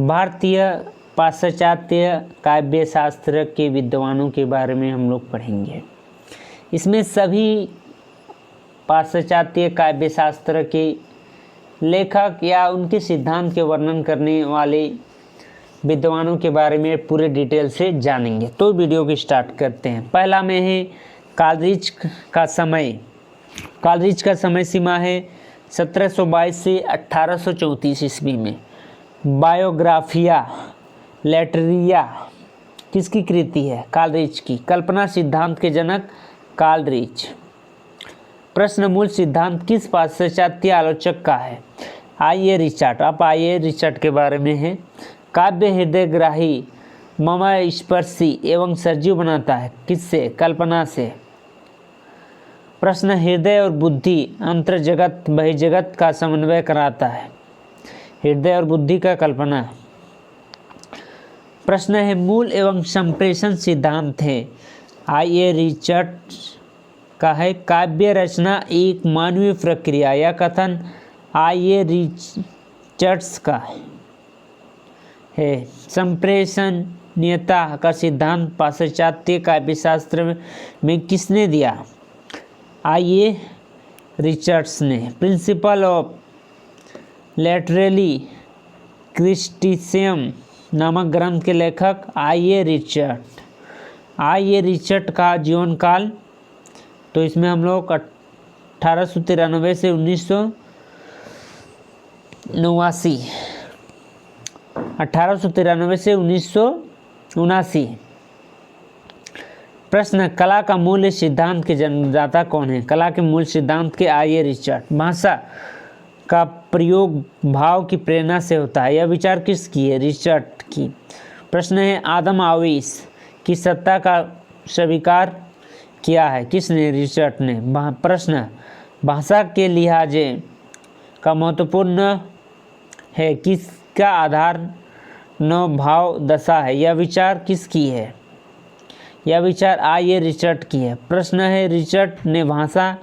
भारतीय पाश्चात्य काव्य शास्त्र के विद्वानों के बारे में हम लोग पढ़ेंगे। इसमें सभी पाश्चात्य काव्य शास्त्र के लेखक या उनके सिद्धांत के वर्णन करने वाले विद्वानों के बारे में पूरे डिटेल से जानेंगे। तो वीडियो को स्टार्ट करते हैं। पहला में है कालरीज का समय। कालरीज का समय सीमा है 1722 से 1834 ईस्वी में। बायोग्राफिया लेटरिया किसकी कृति है? कालरीज की। कल्पना सिद्धांत के जनक कालरीज। प्रश्न मूल सिद्धांत किस पाश्चात्य आलोचक का है? आइए रिचर्ड। अब आइए रिचर्ड के बारे में है। काव्य हृदयग्राही, मर्मस्पर्शी एवं सजीव बनाता है। किससे? कल्पना से। प्रश्न हृदय और बुद्धि अंतर्जगत बहिर्जगत का समन्वय कराता है। हृदय और बुद्धि का कल्पना। प्रश्न है मूल एवं संप्रेषण सिद्धांत है। आइए रिचर्ड का है। काव्य रचना एक मानवीय प्रक्रिया या कथन। आइए रिचर्ड्स का है। संप्रेषणीयता का सिद्धांत पाश्चात्य काव्यशास्त्र में किसने दिया? आइए रिचर्ड्स ने। प्रिंसिपल ऑफ लेटरली क्रिटिसिज्म नामक ग्रंथ के लेखक आइए रिचर्ड। आइए रिचर्ड का जीवन काल, तो इसमें हम लोग 1893 से 1989, 1893 से 1979। प्रश्न कला का मूल सिद्धांत के जन्मदाता कौन है? कला के मूल सिद्धांत के आइए रिचर्ड। भाषा का प्रयोग भाव की प्रेरणा से होता है। यह विचार किसकी है? रिचर्ड की। प्रश्न है आदम आवेश की सत्ता का स्वीकार किया है। किसने? रिचर्ड ने। प्रश्न भाषा के लिहाजे का महत्वपूर्ण है किसका आधार न भाव दशा है। यह विचार किसकी है? यह विचार आइए रिचर्ड की है। प्रश्न है रिचर्ड ने भाषा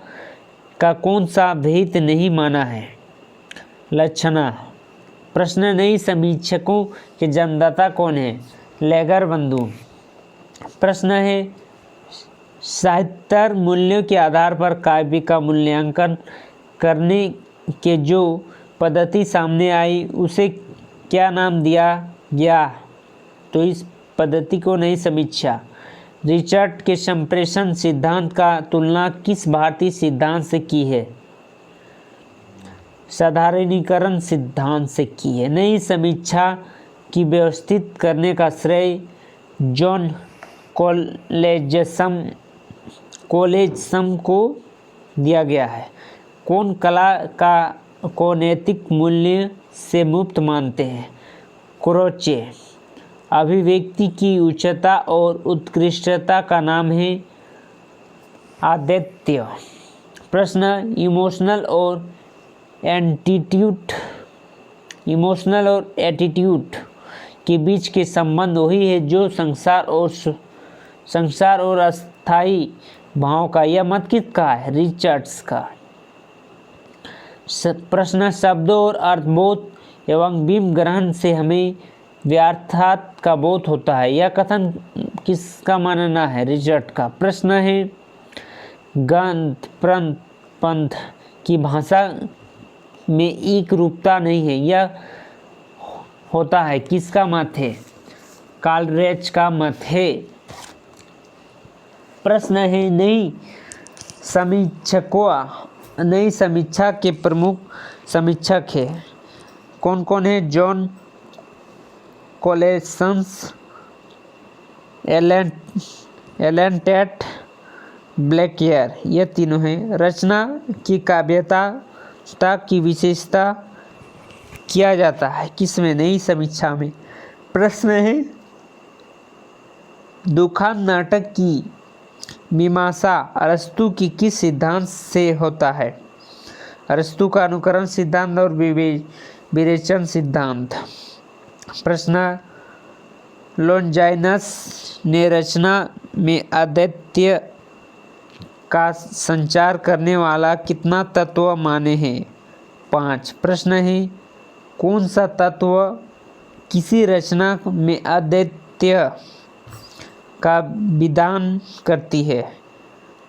का कौन सा भेद नहीं माना है? लक्षणा। प्रश्न नई समीक्षकों के जन्मदाता कौन है? लेगर बंधु। प्रश्न है साहित्य मूल्यों के आधार पर काव्य का मूल्यांकन करने के जो पद्धति सामने आई उसे क्या नाम दिया गया? तो इस पद्धति को नई समीक्षा। रिचर्ड के संप्रेषण सिद्धांत का तुलना किस भारतीय सिद्धांत से की है? साधारणीकरण सिद्धांत से की है। नई समीक्षा की व्यवस्थित करने का श्रेय जॉन कॉलेजसम को दिया गया है। कौन कला को नैतिक मूल्य से मुक्त मानते हैं? क्रोचे। अभिव्यक्ति की उच्चता और उत्कृष्टता का नाम है आदित्य। प्रश्न इमोशनल और एटीट्यूड के बीच के संबंध वही है जो संसार और अस्थायी भाव का। यह मत किसका है? रिचर्ड्स का। प्रश्न शब्दों और अर्थबोध एवं बिंब ग्रहण से हमें व्यर्थात का बोध होता है। यह कथन किसका मानना है? रिचर्ड का। प्रश्न है गद्य पंथ की भाषा में एक रूपता नहीं है। यह होता है किसका मत है? कालरीज का मत है। प्रश्न है नई समीक्षा के प्रमुख समीक्षक है कौन कौन है? जॉन कॉलेजसम, एलन टेट, ब्लैकियर। ये तीनों हैं। रचना की काव्यता की विशेषता किया जाता है किसमें? नई समीक्षा में। प्रश्न है दुखांत नाटक की मीमांसा अरस्तु की किस सिद्धांत से होता है? अरस्तु का अनुकरण सिद्धांत और विवेचन सिद्धांत। प्रश्न लॉन्जाइनस ने रचना में अद्वैत का संचार करने वाला कितना तत्व माने हैं? 5। प्रश्न है कौन सा तत्व किसी रचना में अद्वितीय का विधान करती है?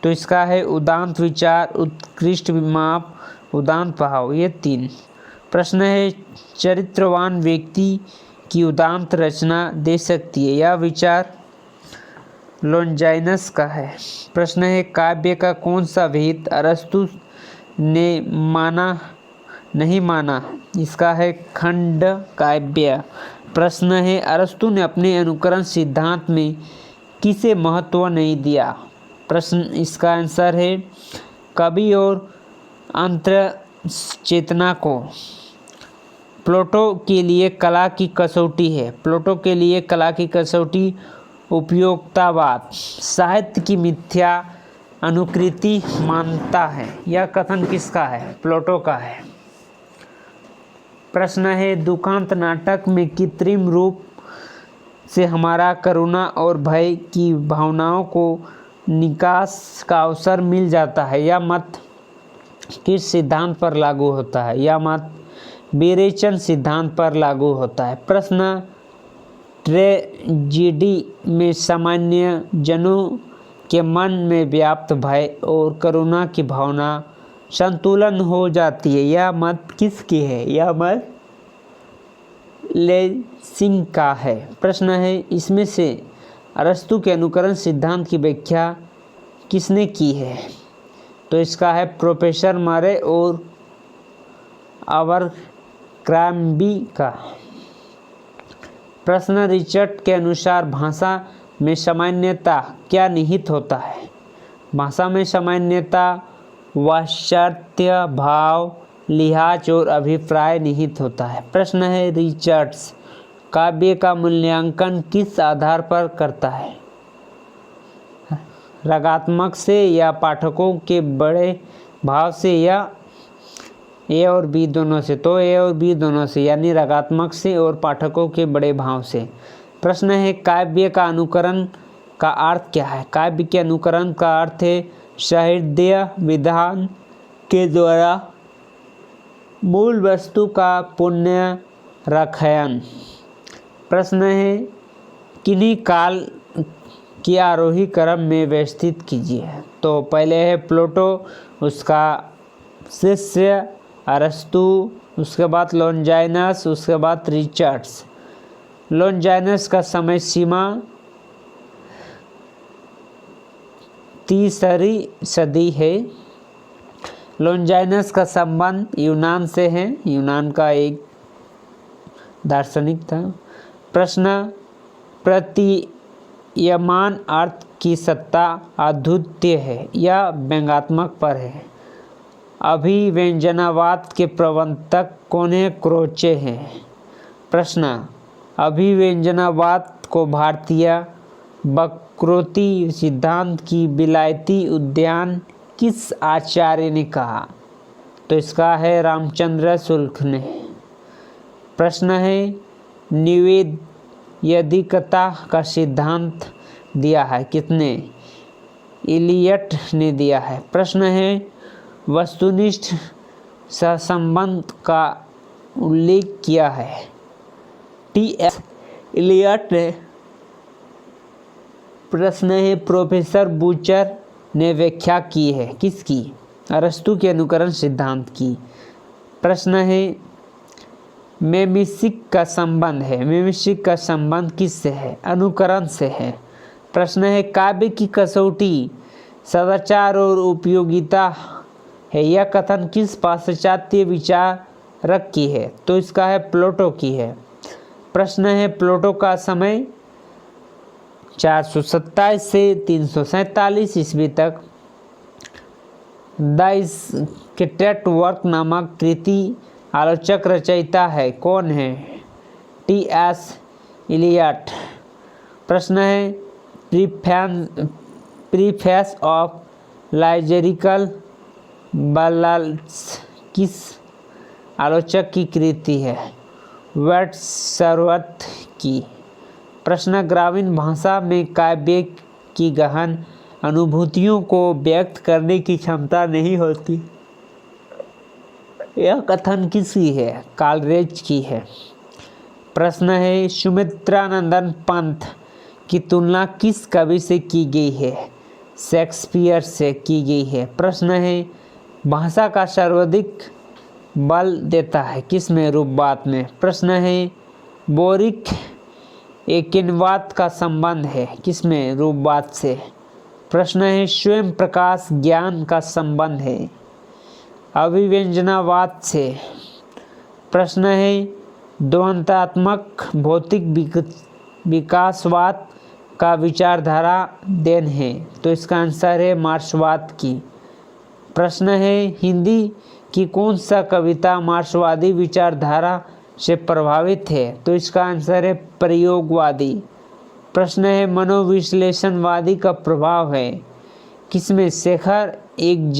तो इसका है उदात्त विचार, उत्कृष्ट माप, उदात्त भाव। ये 3 प्रश्न है। चरित्रवान व्यक्ति की उदात्त रचना दे सकती है, यह विचार लॉन्जाइनस का है। प्रश्न है। काव्य का कौन सा भेद अरस्तु ने नहीं माना? इसका है खंड काव्य। प्रश्न है। अरस्तु ने अपने अनुकरण सिद्धांत में किसे महत्व नहीं दिया? प्रश्न इसका आंसर है कवि और अंतर चेतना को। प्लेटो के लिए कला की कसौटी है। प्लेटो के लिए कला की कसौटी उपयोगितावाद, साहित्य की मिथ्या अनुकृति मानता है। यह कथन किसका है? प्लेटो का है। प्रश्न है। दुखांत नाटक में कृत्रिम रूप से हमारा करुणा और भय की भावनाओं को निकास का अवसर मिल जाता है, यह मत किस सिद्धांत पर लागू होता है? यह मत विरेचन सिद्धांत पर लागू होता है। प्रश्न। ट्रेजेडी में सामान्य जनों के मन में व्याप्त भय और करुणा की भावना संतुलन हो जाती है, यह मत किसकी है? यह मत लेसिंग का है। प्रश्न है। इसमें से अरस्तु के अनुकरण सिद्धांत की व्याख्या किसने की है? तो इसका है प्रोफेसर मरे और अबरक्रॉम्बी का। प्रश्न। रिचर्ड के अनुसार भाषा में सामान्यता क्या निहित होता है? भाषा में सामान्यता वाच्यता, भाव, लिहाज और अभिप्राय निहित होता है। प्रश्न है। रिचर्ड्स काव्य का मूल्यांकन किस आधार पर करता है? रागात्मक से या पाठकों के बड़े भाव से या ए और बी दोनों से? तो ए और बी दोनों से, यानी रागात्मक से और पाठकों के बड़े भाव से। प्रश्न है। काव्य का अनुकरण का अर्थ क्या है? काव्य के अनुकरण का अर्थ है सहृदय विधान के द्वारा मूल वस्तु का पुनराख्यान। प्रश्न है। किन्हीं काल की आरोही क्रम में व्यवस्थित कीजिए। तो पहले है प्लेटो, उसका शिष्य अरस्तु, उसके बाद लॉन्जाइनस, उसके बाद रिचर्ड्स। लॉन्जाइनस का समय सीमा 3वीं सदी है। लॉन्जाइनस का संबंध यूनान से है, यूनान का एक दार्शनिक था। प्रश्न। प्रतीयमान अर्थ की सत्ता अद्वितीय है या व्यंग्यात्मक पर है? अभिव्यंजनावाद के प्रवर्तक कौन है? क्रोचे हैं। प्रश्न। अभिव्यंजनावाद को भारतीय वक्रोक्ति सिद्धांत की विलायती उद्यान किस आचार्य ने कहा? तो इसका है रामचंद्र शुक्ल ने। प्रश्न है। निवेदिकता का सिद्धांत दिया है किसने? इलियट ने दिया है। प्रश्न है। वस्तुनिष्ठ सहसंबंध का उल्लेख किया है टी.एस. इलियट ने। प्रश्न है। प्रोफेसर बूचर ने व्याख्या की है किसकी? अरस्तु के अनुकरण सिद्धांत की। प्रश्न है। मेमिसिक का संबंध है, मेमिसिक का संबंध किससे है? अनुकरण से है। प्रश्न है। काव्य की कसौटी सदाचार और उपयोगिता है, यह कथन किस पाश्चात्य विचारक की है? तो इसका है प्लेटो की है। प्रश्न है। प्लेटो का समय 427 से 347 ईस्वी तक द स्कैटर्ड वर्क नामक कृति आलोचक रचयिता है, कौन है? टी.एस. इलियट। प्रश्न है। प्रीफेस ऑफ लाइजरिकल बैलेंस किस आलोचक की कृति है? वर्ड्सवर्थ की। प्रश्न। ग्रामीण भाषा में काव्य की गहन अनुभूतियों को व्यक्त करने की क्षमता नहीं होती, यह कथन किसकी है? कालरेज की है। प्रश्न है सुमित्रानंदन पंत की तुलना किस कवि से की गई है? शेक्सपियर से की गई है। प्रश्न है भाषा का सर्वाधिक बल देता है किसमें? रूपवाद में। प्रश्न है बोरिक एकिनवाद का संबंध है किसमें? रूपवाद से। प्रश्न है स्वयं प्रकाश ज्ञान का संबंध है अभिव्यंजनावाद से। प्रश्न है द्वंद्वात्मक भौतिक विकासवाद का विचारधारा देन है, तो इसका आंसर है मार्क्सवाद की। प्रश्न है हिंदी की कौन सा कविता मार्क्सवादी विचारधारा से प्रभावित है, तो इसका आंसर है प्रयोगवादी। प्रश्न है मनोविश्लेषणवादी का प्रभाव है किसमें? शेखर एक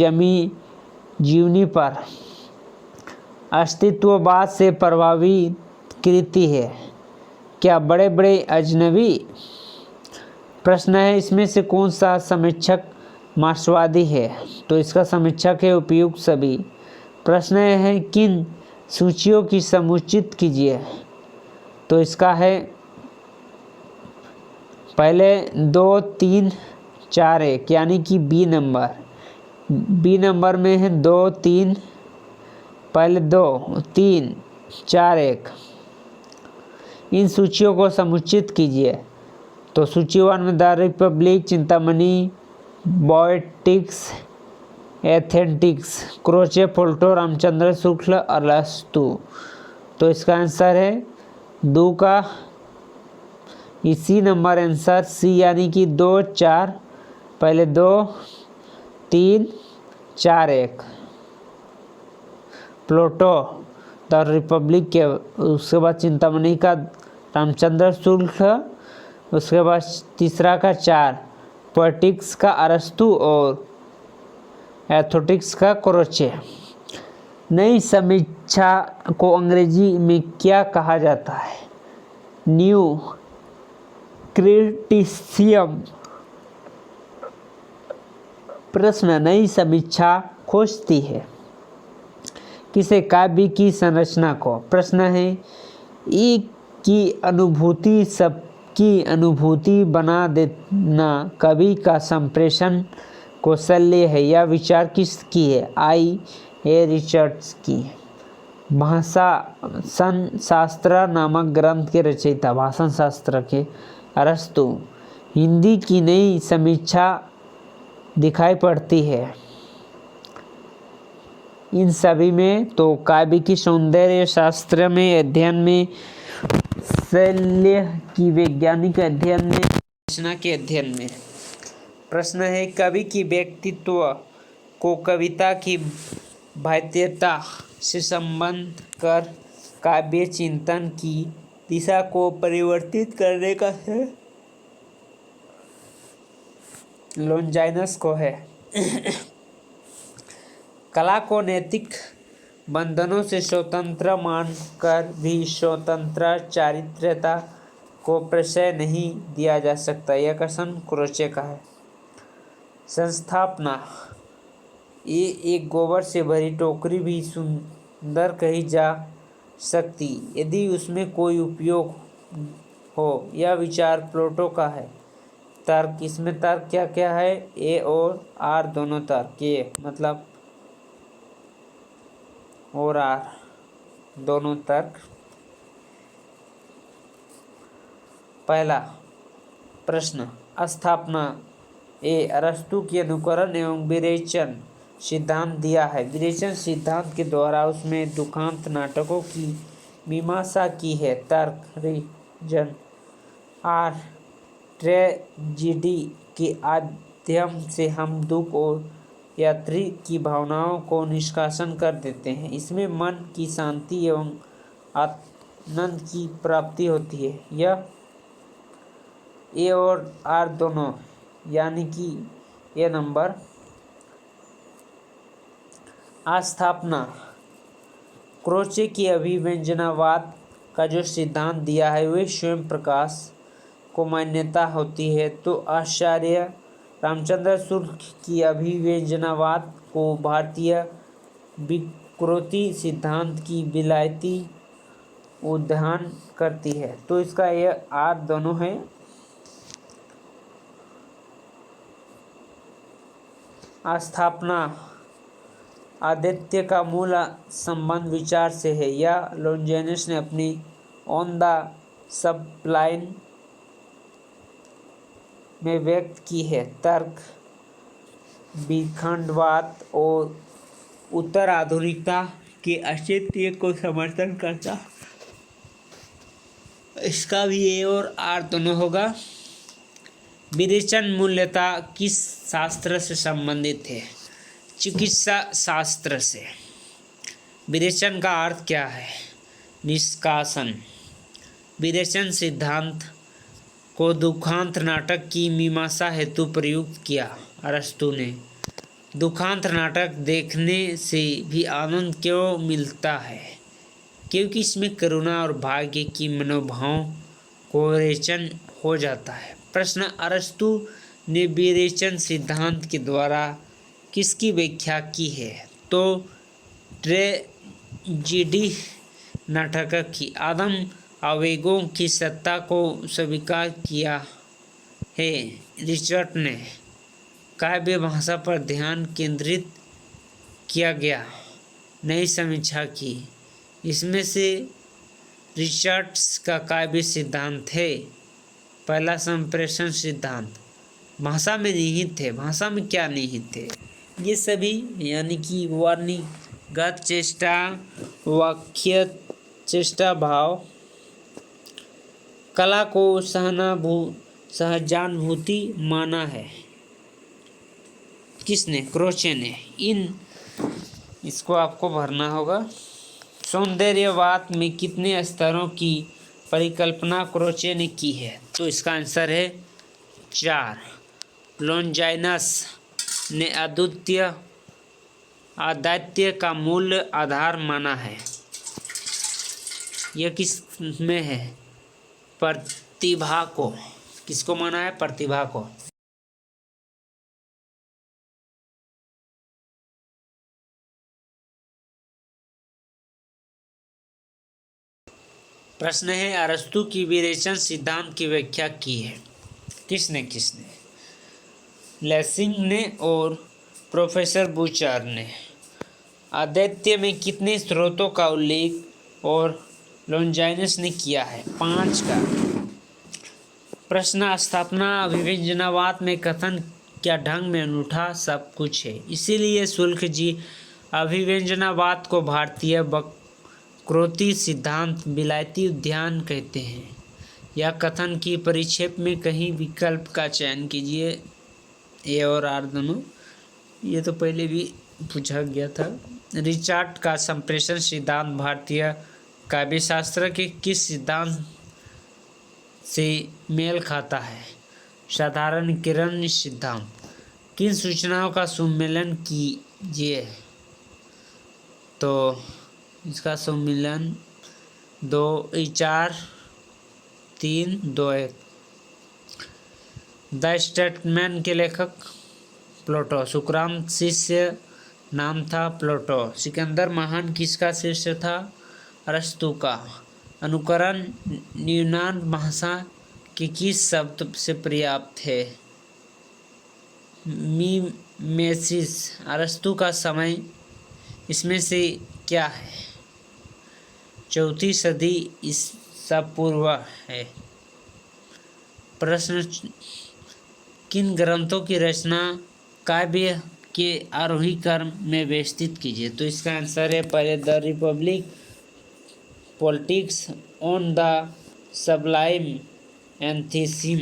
जीवनी पर। अस्तित्ववाद से प्रभावित कृति है क्या? बड़े बड़े अजनबी। प्रश्न है इसमें से कौन सा समीक्षक मार्क्सवादी है, तो इसका समीक्षक है उपयुक्त सभी। प्रश्न है किन सूचियों की समुचित कीजिए, तो इसका है पहले 2, 3, 4, 1 यानी कि बी नंबर में है 2, 3, पहले 2, 3, 4, 1। इन सूचियों को समुचित कीजिए, तो सूची 1 में the Republic, Chintamani, Poetics, aesthetics, Croce, फोल्टो, रामचंद्र शुक्ल, अरस्तु, तो इसका आंसर है 2 का इसी नंबर आंसर सी यानी कि 2, 4, पहले 2, 3, 4, 1। प्लूटो द रिपब्लिक के, उसके बाद चिंतामणि का रामचंद्र शुक्ल, उसके बाद तीसरा का 4 पोएटिक्स का अरस्तु और एथेटिक्स का क्रोचे। नई समीक्षा को अंग्रेजी में क्या कहा जाता है? New criticism. प्रश्न नई समीक्षा खोजती है किसे? काव्य की संरचना को। प्रश्न है एक की अनुभूति सबकी अनुभूति बना देना कवि का संप्रेषण कौशल्य है, यह विचार किसकी है? I.A. रिचर्ड्स की। भाषण शास्त्र नामक ग्रंथ के रचयिता भाषण शास्त्र के अरस्तु। हिंदी की नई समीक्षा दिखाई पड़ती है इन सभी में, तो काव्य की सौंदर्य शास्त्र में अध्ययन में, शैल्य की वैज्ञानिक अध्ययन में, रचना के अध्ययन में। प्रश्न है कवि की व्यक्तित्व को कविता की बाध्यता से संबंध कर काव्य चिंतन की दिशा को परिवर्तित करने का है लॉन्जाइनस को है। कला को नैतिक बंधनों से स्वतंत्र मानकर भी स्वतंत्र चारित्र्यता को प्रश्रय नहीं दिया जा सकता, यह कथन क्रोचे का है। संस्थापना ये एक गोबर से भरी टोकरी भी सुंदर कही जा सकती यदि उसमें कोई उपयोग हो, यह विचार प्लूटो का है। तर्क, इसमें तर्क क्या क्या है? ए और आर दोनों तर्क, ये मतलब और आर दोनों तर्क। पहला प्रश्न स्थापना ए अरस्तु की अनुकरण एवं विरेचन सिद्धांत दिया है। विरेचन सिद्धांत के द्वारा उसमें दुखांत नाटकों की मीमांसा की है। तर्क रीजन आर ट्रेजिडी के माध्यम से हम दुख और यात्री की भावनाओं को निष्कासन कर देते हैं। इसमें मन की शांति एवं आनंद की प्राप्ति होती है। यह ए और आर दोनों यानी कि ये नंबर। स्थापना क्रोचे की अभिव्यंजनावाद का जो सिद्धांत दिया है वे स्वयं प्रकाश को मान्यता होती है, तो आचार्य रामचंद्र शुक्ल की अभिव्यंजनावाद को भारतीय विकृति सिद्धांत की विलायती उद्यान करती है। तो इसका ये आर दोनों है। स्थापना आदित्य का मूल संबंध विचार से है। यह लॉन्जेनस ने अपनी ऑन द सबलाइन में व्यक्त की है। तर्क, विखंडवाद और उत्तर आधुनिकता के अस्तित्व को समर्थन करता। इसका भी ए और आर दोनों होगा। विरेचन मूल्यतः किस शास्त्र से संबंधित है? चिकित्सा शास्त्र से। विरेचन का अर्थ क्या है? निष्कासन। विरेचन सिद्धांत को दुखांत नाटक की मीमांसा हेतु प्रयुक्त किया अरस्तु ने। दुखांत नाटक देखने से भी आनंद क्यों मिलता है? क्योंकि इसमें करुणा और भाग्य की मनोभाव को रेचन हो जाता है। प्रश्न, अरस्तु ने विरेचन सिद्धांत के द्वारा किसकी व्याख्या की है? तो ट्रेजिडी नाटक की। आदम आवेगों की सत्ता को स्वीकार किया है। रिचर्ड ने काव्य भाषा पर ध्यान केंद्रित किया गया, नई समीक्षा की। इसमें से रिचर्ड्स का काव्य सिद्धांत है। पहला संप्रेषण सिद्धांत भाषा में निहित है। भाषा में क्या निहित है? ये सभी यानी कि वाणीगत चेष्टा, वाक्य चेष्टा, भाव, कला को सहजानुभूति माना है। किसने? क्रोचे ने। इसको आपको भरना होगा। सौंदर्यवाद में कितने स्तरों की परिकल्पना क्रोचे ने की है? तो इसका आंसर है 4। लॉन्जाइनस ने आदित्य का मूल आधार माना है। यह किस में है? प्रतिभा को। किसको माना है? प्रतिभा को। प्रश्न है, अरस्तु की विरेचन सिद्धांत की व्याख्या की है। किसने? लेसिंग ने और प्रोफेसर बूचर ने। आदित्य में कितने स्रोतों का उल्लेख और लॉन्जाइनस ने किया है? 5 का। प्रश्न, स्थापना अभिव्यंजनावाद में कथन क्या ढंग में अनूठा सब कुछ है। इसीलिए शुल्क जी अभिव्यंजनावाद को भारतीय वक्रोक्ति सिद्धांत, विलायती उद्यान कहते हैं। या कथन की परिक्षेप में कहीं विकल्प का चयन कीजिए। ए और आर दोनों। ये तो पहले भी पूछा गया था। रिचर्ड का संप्रेषण सिद्धांत भारतीय काव्यशास्त्र के किस सिद्धांत से मेल खाता है? साधारणीकरण सिद्धांत। किन सूचनाओं का सम्मेलन कीजिए? तो इसका सम्मेलन 4 3 2 1। द स्टेटमैन के लेखक प्लेटो। सुकरात शिष्य नाम था प्लेटो। सिकंदर महान किसका शिष्य था? अरस्तु का। अनुकरण यूनान भाषा के किस शब्द से पर्याप्त है? मीमेसिस। अरस्तु का समय इसमें से क्या है? 4वीं सदी ईसा पूर्व है। प्रश्न, किन ग्रंथों की रचना काव्य के आरोही क्रम में व्यवस्थित कीजिए? तो इसका आंसर है पहले the Republic, Politics, on the Sublime, एंथीसिम।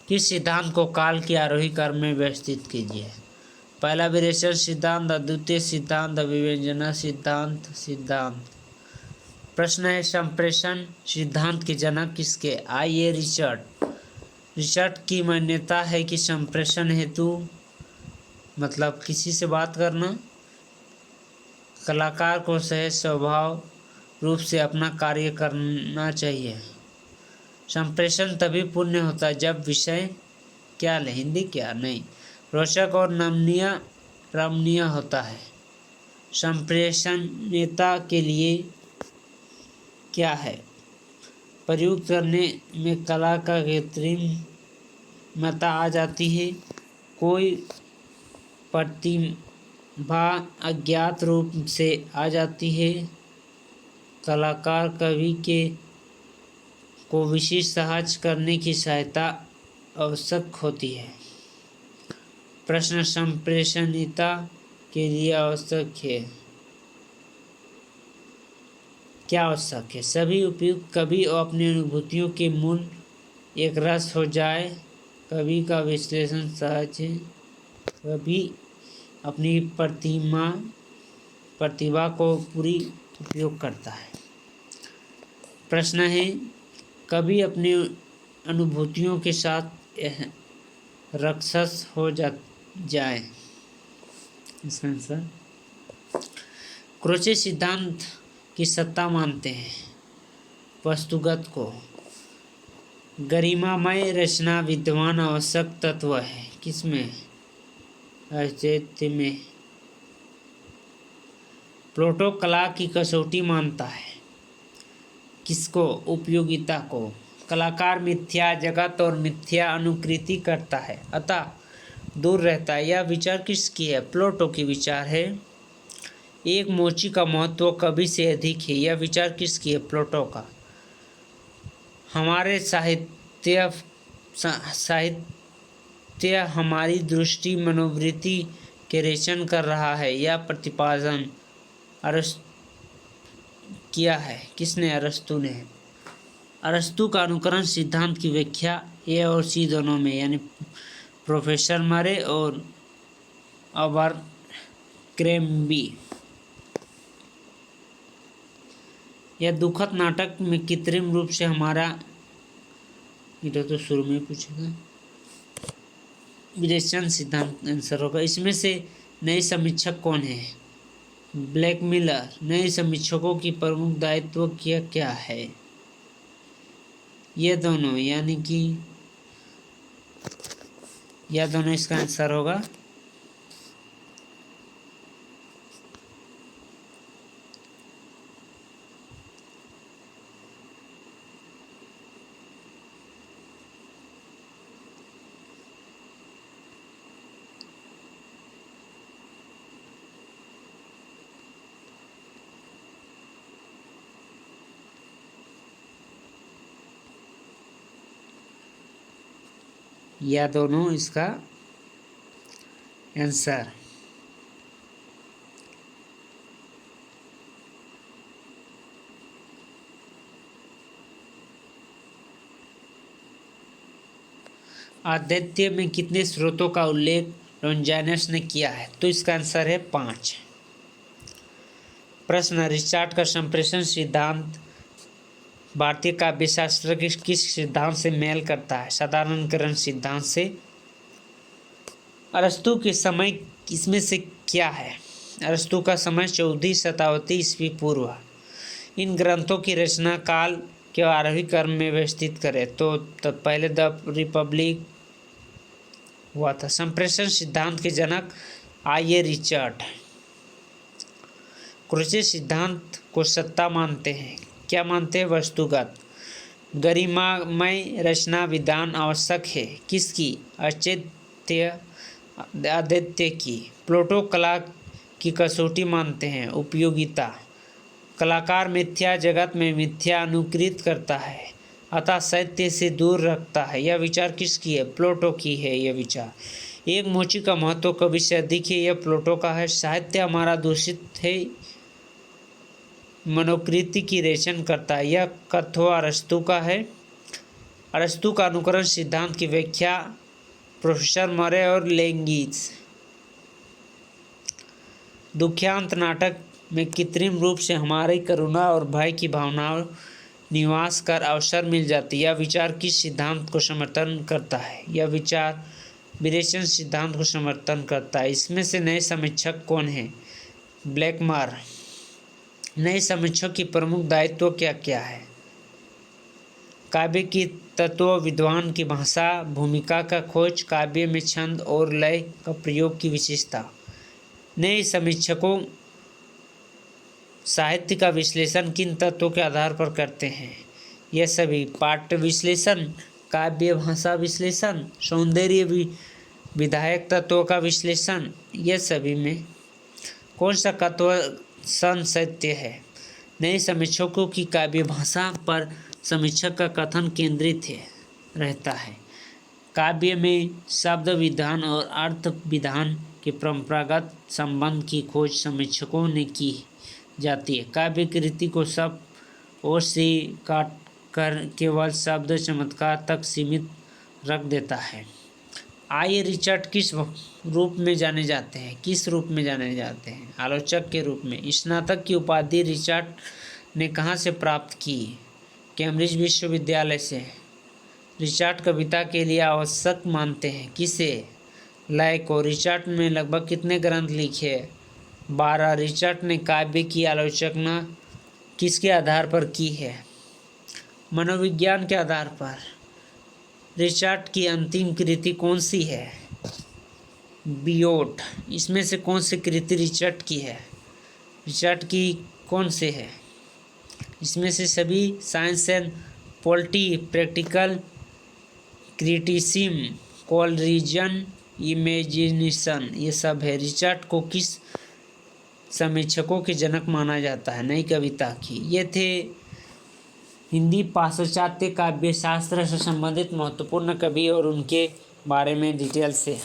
किस सिद्धांत को काल के आरोही क्रम में व्यवस्थित कीजिए? पहला विरेचन सिद्धांत, द्वितीय सिद्धांत, अभिव्यंजना सिद्धांत। प्रश्न है, संप्रेषण सिद्धांत के जनक किसके? आइए रिचर्ड की मान्यता है कि संप्रेषण हेतु मतलब किसी से बात करना, कलाकार को सहज स्वभाव रूप से अपना कार्य करना चाहिए। संप्रेषण तभी पूर्ण होता है जब विषय क्या ले, हिंदी क्या नहीं, रोचक और रमणीय होता है। संप्रेषणीयता के लिए क्या है? प्रयुक्त करने में कला का कृत्रिमता आ जाती है। कोई प्रतिभा अज्ञात रूप से आ जाती है। कलाकार कवि के को विशेष सहज करने की सहायता आवश्यक होती है। प्रश्न संप्रेषणीयता के लिए आवश्यक है। क्या आवश्यक है? सभी उपयुक्त कवि और अपनी अनुभूतियों के मूल एक रस हो जाए। कवि का विश्लेषण सहज है। कवि अपनी प्रतिभा को पूरी उपयोग करता है। प्रश्न है, कवि अपनी अनुभूतियों के साथ राक्षस हो जाए। इसका आंसर क्रोचे सिद्धांत की सत्ता मानते हैं। वस्तुगत को गरिमामय रचना विद्वान आवश्यक तत्व है। किसमें? औचित्य में। प्लेटो कला की कसौटी मानता है। किसको? उपयोगिता को। कलाकार मिथ्या जगत और मिथ्या अनुकृति करता है, अतः दूर रहता है। यह विचार किसकी है? प्लेटो की विचार है। एक मोची का महत्व कवि से अधिक है। यह विचार किसकी है? प्लेटो का। हमारे साहित्य हमारी दृष्टि मनोवृत्ति के रेचन कर रहा है। यह प्रतिपादन किया है। किसने? अरस्तु ने। अरस्तु का अनुकरण सिद्धांत की व्याख्या ए और सी दोनों में, यानी प्रोफेसर मरे और अबरक्रोम्बी। यह दुखद नाटक में कृत्रिम रूप से हमारा, इधर तो शुरू में पूछेगा, विरेचन सिद्धांत आंसर होगा। इसमें से नए समीक्षक कौन है? ब्लैकमिलर। नए समीक्षकों की प्रमुख दायित्व क्या है? ये दोनों, यानी कि यह दोनों इसका आंसर होगा। या दोनों इसका आंसर। आदित्य में कितने स्रोतों का उल्लेख लॉन्जाइनस ने किया है? तो इसका आंसर है 5। प्रश्न, रिचार्ड का संप्रेषण सिद्धांत भारतीय काव्यशास्त्र के किस सिद्धांत से मेल करता है? साधारणीकरण सिद्धांत से। अरस्तु के समय इसमें से क्या है? अरस्तु का समय 14वीं शताब्दी ईस्वी पूर्व। इन ग्रंथों की रचना काल के आरोही क्रम में व्यवस्थित करें तो पहले द रिपब्लिक हुआ था। संप्रेषण सिद्धांत के जनक आइए रिचर्ड। क्रोचे सिद्धांत को सत्ता मानते हैं। क्या मानते हैं? वस्तुगत। गरिमामय रचना विधान आवश्यक है। किसकी? आदित्य की। प्लेटो कला की कसौटी मानते हैं। उपयोगिता। कलाकार मिथ्या जगत में मिथ्या अनुकृत करता है, अतः सत्य से दूर रखता है। यह विचार किसकी है? प्लेटो की है यह विचार। एक मोची का महत्व कवि से अधिक है। यह प्लेटो का है। साहित्य हमारा दूषित है, मनोकृति की रेचन करता है। यह कथ्य अरस्तु का है। अरस्तु का अनुकरण सिद्धांत की व्याख्या प्रोफेसर मरे और लेंगिस। दुख्यांत नाटक में कृत्रिम रूप से हमारी करुणा और भय की भावनाओं निवास कर अवसर मिल जाती है। यह विचार किस सिद्धांत को समर्थन करता है? यह विचार विरेचन सिद्धांत को समर्थन करता है। इसमें से नए समीक्षक कौन है? ब्लैकमर। नए समीक्षक की प्रमुख दायित्व क्या है? काव्य की तत्व, विद्वान की भाषा, भूमिका का खोज, काव्य में छंद और लय का प्रयोग की विशेषता। नए समीक्षकों साहित्य का विश्लेषण किन तत्वों के आधार पर करते हैं? यह सभी पाठ्य विश्लेषण, काव्य भाषा विश्लेषण, सौंदर्य विधायक तत्वों का विश्लेषण, यह सभी में कौन सा कथन सत्य है? नए समीक्षकों की काव्य भाषा पर समीक्षक का कथन केंद्रित रहता है। काव्य में शब्द विधान और अर्थ विधान के परंपरागत संबंध की खोज समीक्षकों ने की जाती है। काव्य कृति को सब ओर से काट कर केवल शब्द चमत्कार तक सीमित रख देता है। आइए रिचर्ड किस रूप में जाने जाते हैं? किस रूप में जाने जाते हैं? आलोचक के रूप में। स्नातक की उपाधि रिचर्ड ने कहाँ से प्राप्त की? कैम्ब्रिज विश्वविद्यालय से। रिचर्ड कविता के लिए आवश्यक मानते हैं किसे? लय को। रिचर्ड ने लगभग कितने ग्रंथ लिखे? 12। रिचर्ड ने काव्य की आलोचना किसके आधार पर की है? मनोविज्ञान के आधार पर। रिचर्ड की अंतिम कृति कौन सी है? बियोट। इसमें से कौन सी कृति रिचर्ड की है? रिचर्ड की कौन से है? इसमें से सभी science and polity, practical criticism, Coleridge on, imagination, ये सब है। रिचर्ड को किस समीक्षकों के जनक माना जाता है? नई कविता की। ये थे हिंदी पाश्चात्य काव्य शास्त्र से संबंधित महत्वपूर्ण कवि और उनके बारे में डिटेल से